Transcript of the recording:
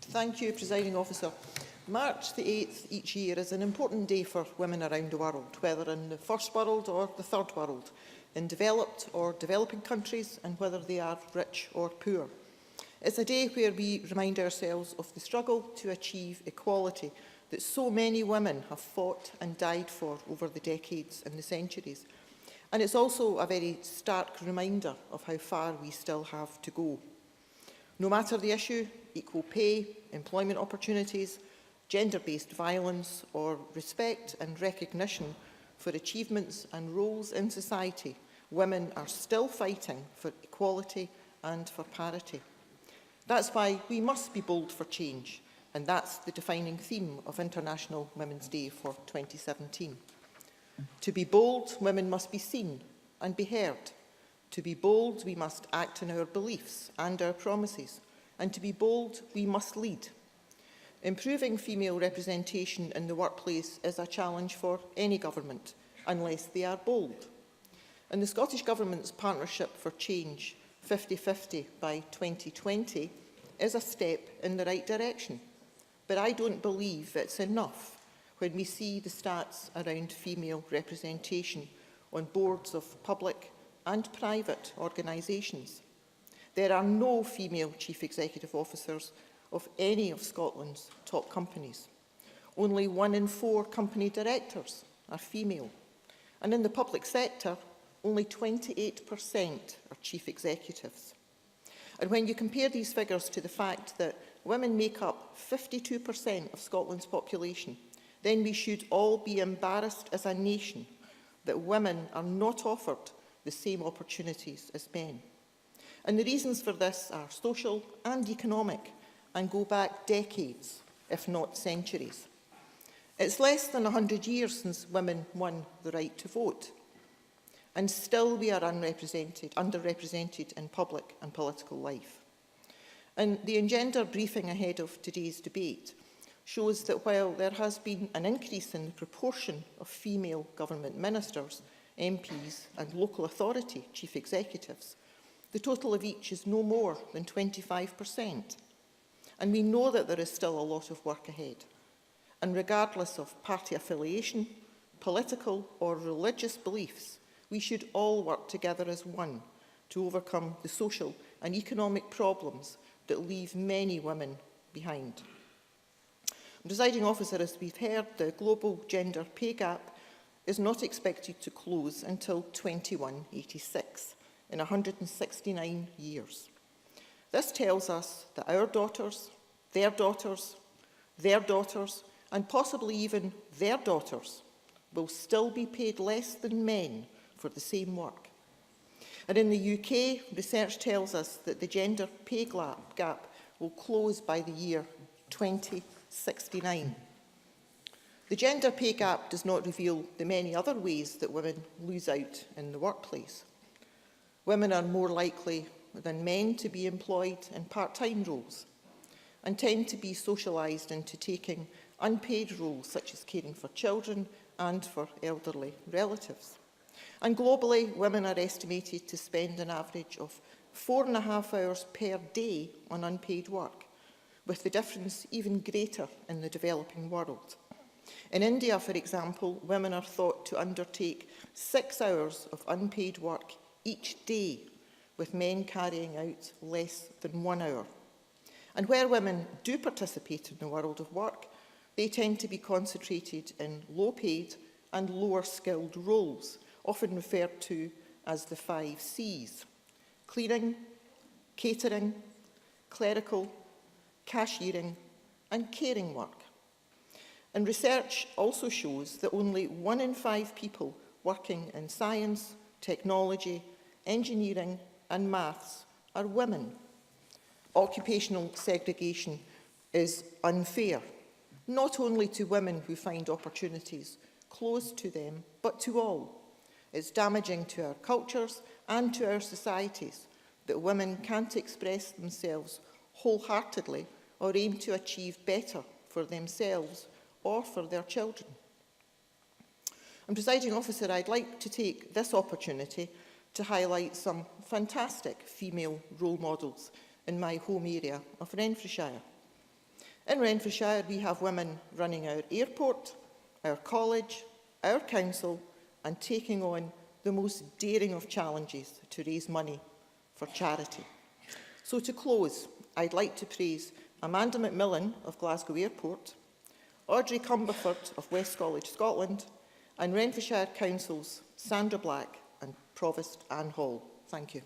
Thank you, Presiding Officer. March the 8th each year is an important day for women around the world, whether in the first world or the third world, in developed or developing countries, and whether they are rich or poor. It's a day where we remind ourselves of the struggle to achieve equality that so many women have fought and died for over the decades and the centuries. And it's also a very stark reminder of how far we still have to go. No matter the issue, equal pay, employment opportunities, gender-based violence, or respect and recognition for achievements and roles in society, women are still fighting for equality and for parity. That's why we must be bold for change, and that's the defining theme of International Women's Day for 2017. To be bold, women must be seen and be heard. To be bold, we must act on our beliefs and our promises. And to be bold, we must lead. Improving female representation in the workplace is a challenge for any government, unless they are bold. And the Scottish Government's Partnership for Change 50-50 by 2020 is a step in the right direction. But I don't believe it's enough when we see the stats around female representation on boards of public and private organisations. There are no female chief executive officers of any of Scotland's top companies. Only 1 in 4 company directors are female. And in the public sector, only 28% are chief executives. And when you compare these figures to the fact that women make up 52% of Scotland's population, then we should all be embarrassed as a nation that women are not offered the same opportunities as men. And the reasons for this are social and economic and go back decades, if not centuries. It's less than 100 years since women won the right to vote. And still we are underrepresented in public and political life. And the Engender briefing ahead of today's debate shows that while there has been an increase in the proportion of female government ministers, MPs and local authority chief executives, the total of each is no more than 25%. And we know that there is still a lot of work ahead. And regardless of party affiliation, political or religious beliefs, we should all work together as one to overcome the social and economic problems that leave many women behind. Presiding Officer, as we've heard, the global gender pay gap is not expected to close until 2186, in 169 years. This tells us that our daughters, their daughters, their daughters, and possibly even their daughters will still be paid less than men for the same work. And in the UK, research tells us that the gender pay gap will close by the year 2069. The gender pay gap does not reveal the many other ways that women lose out in the workplace. Women are more likely than men to be employed in part-time roles and tend to be socialised into taking unpaid roles such as caring for children and for elderly relatives. And globally, women are estimated to spend an average of 4.5 hours per day on unpaid work, with the difference even greater in the developing world. In India, for example, women are thought to undertake 6 hours of unpaid work each day, with men carrying out less than 1 hour. And where women do participate in the world of work, they tend to be concentrated in low-paid and lower-skilled roles, often referred to as the 5 Cs: cleaning, catering, clerical, cashiering, and caring work. And research also shows that only 1 in 5 people working in science, technology, engineering, and maths are women. Occupational segregation is unfair, not only to women who find opportunities close to them, but to all. It's damaging to our cultures and to our societies that women can't express themselves wholeheartedly or aim to achieve better for themselves or for their children. And Presiding Officer, I'd like to take this opportunity to highlight some fantastic female role models in my home area of Renfrewshire. In Renfrewshire, we have women running our airport, our college, our council, and taking on the most daring of challenges to raise money for charity. So to close, I'd like to praise Amanda McMillan of Glasgow Airport, Audrey Cumberford of West College, Scotland, and Renfrewshire Council's Sandra Black and Provost Anne Hall. Thank you.